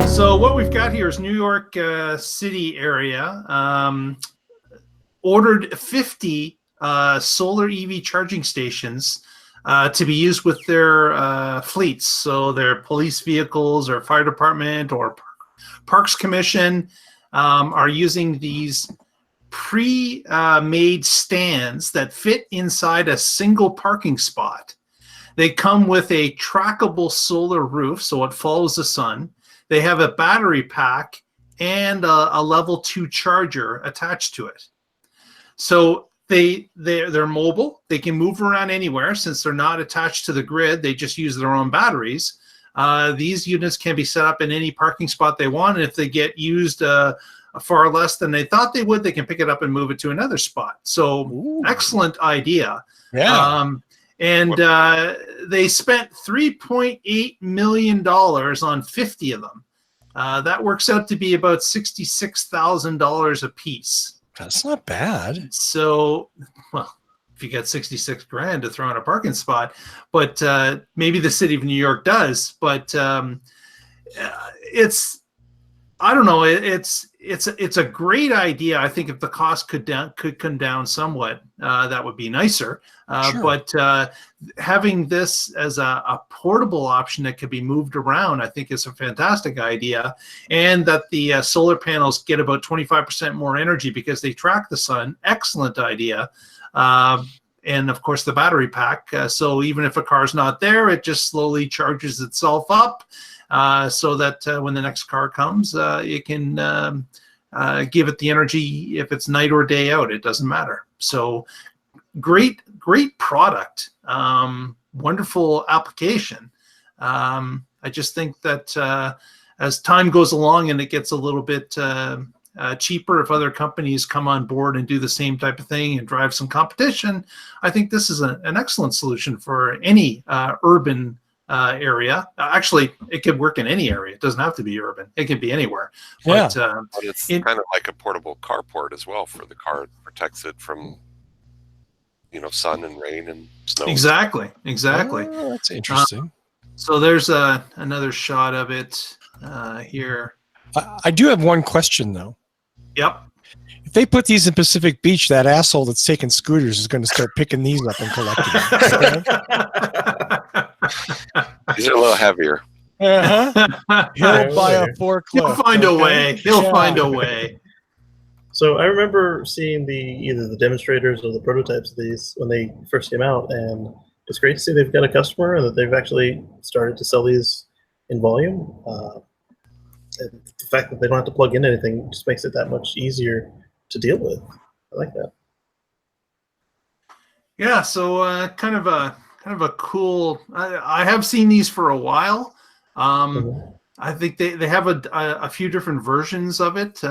So what we've got here is New York City area ordered 50 solar EV charging stations to be used with their fleets. So their police vehicles or fire department or Parks Commission are using these pre-made stands that fit inside a single parking spot. They come with a trackable solar roof, so it follows the sun. They have a battery pack and a level 2 charger attached to it. So they're mobile. They can move around anywhere since they're not attached to the grid. They just use their own batteries. These units can be set up in any parking spot they want. And if they get used far less than they thought they would, they can pick it up and move it to another spot. So Ooh. Excellent idea. Yeah. They spent $3.8 million on 50 of them. That works out to be about $66,000 a piece. That's not bad. So, well, if you got 66 grand to throw in a parking spot, but maybe the city of New York does, but it's, I don't know. It's a great idea. I think if the cost could come down somewhat, that would be nicer. Sure. But having this as a portable option that could be moved around, I think is a fantastic idea. And that the solar panels get about 25% more energy because they track the sun. Excellent idea. And of course the battery pack. So even if a car's not there, it just slowly charges itself up. So that when the next car comes, it can give it the energy if it's night or day out. It doesn't matter. So great product. Wonderful application. I just think that as time goes along and it gets a little bit cheaper, if other companies come on board and do the same type of thing and drive some competition, I think this is an excellent solution for any urban area. Actually, it could work in any area. It doesn't have to be urban. It can be anywhere. Yeah. But it's kind of like a portable carport as well for the car. It protects it from, sun and rain and snow. Exactly. Oh, that's interesting. So there's another shot of it here. I do have one question, though. Yep. If they put these in Pacific Beach, that asshole that's taking scooters is going to start picking these up and collecting them. These are a little heavier. Uh-huh. He'll buy a forklift. He'll find a way. He'll find a way. So I remember seeing either the demonstrators or the prototypes of these when they first came out, and it's great to see they've got a customer and that they've actually started to sell these in volume. And the fact that they don't have to plug in anything just makes it that much easier to deal with. I like that. Yeah. So kind of a cool. I have seen these for a while. I think they have a few different versions of it.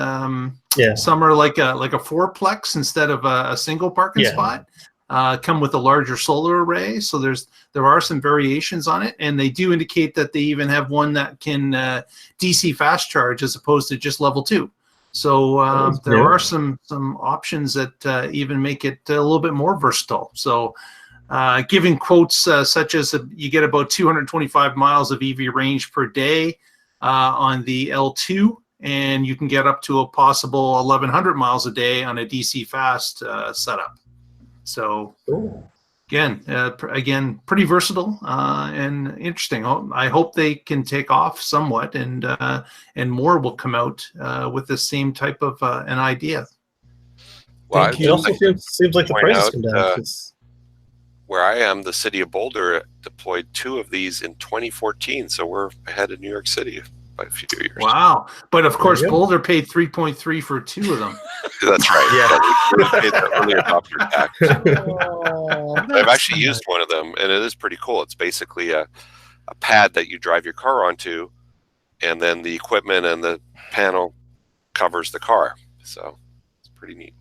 Yeah. Some are like a fourplex instead of a single parking spot. Come with a larger solar array. So there are some variations on it, and they do indicate that they even have one that can DC fast charge as opposed to just level 2. So there are some options that even make it a little bit more versatile. So giving quotes such as you get about 225 miles of EV range per day on the L2, and you can get up to a possible 1,100 miles a day on a DC fast setup. So again, pretty versatile and interesting. I hope they can take off somewhat, and more will come out with the same type of an idea. Well, it also seems like the prices come down. Where I am, the city of Boulder deployed 2 of these in 2014, so we're ahead of New York City by a few years. Wow. But of course, Boulder paid 3.3 for 2 of them. That's right. Yeah. We paid the early adopter tax. I've actually used one of them, and it is pretty cool. It's basically a pad that you drive your car onto, and then the equipment and the panel covers the car. So it's pretty neat.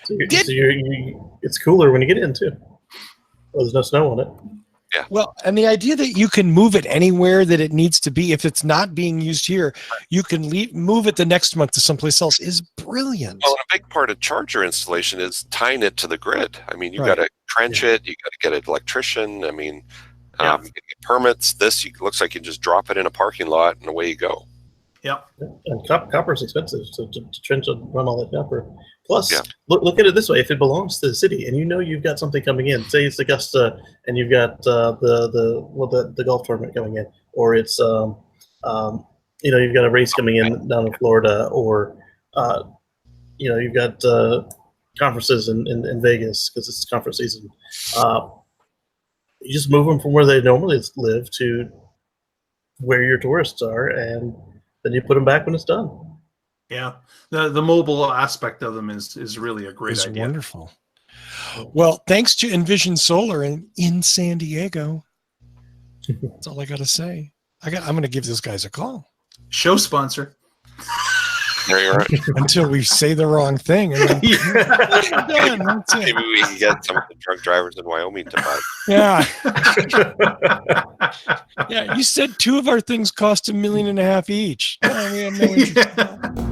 It's cooler when you get in, too. Well, there's no snow on it. Yeah. Well, and the idea that you can move it anywhere that it needs to be, if it's not being used here, you can move it the next month to someplace else is brilliant. Well, and a big part of charger installation is tying it to the grid. I mean, you Right. got to trench it, you got to get an electrician. I mean, you get permits. This looks like you just drop it in a parking lot and away you go. Yep. And copper is expensive, so to trench and run all that copper. Plus, look at it this way: if it belongs to the city, and you know you've got something coming in, say it's Augusta, and you've got the golf tournament coming in, or it's you've got a race coming in down in Florida, or you've got conferences in Vegas because it's conference season. You just move them from where they normally live to where your tourists are, and then you put them back when it's done. Yeah, the mobile aspect of them is really a great It's idea. wonderful. Well, thanks to Envision Solar in San Diego. That's all I got to say. I'm going to give those guys a call. Show sponsor. There you are. Until we say the wrong thing. And then done. That's it. Maybe we can get some of the truck drivers in Wyoming to buy. Yeah. Yeah. You said 2 of our things cost $1.5 million each. Yeah, we have no interest in that.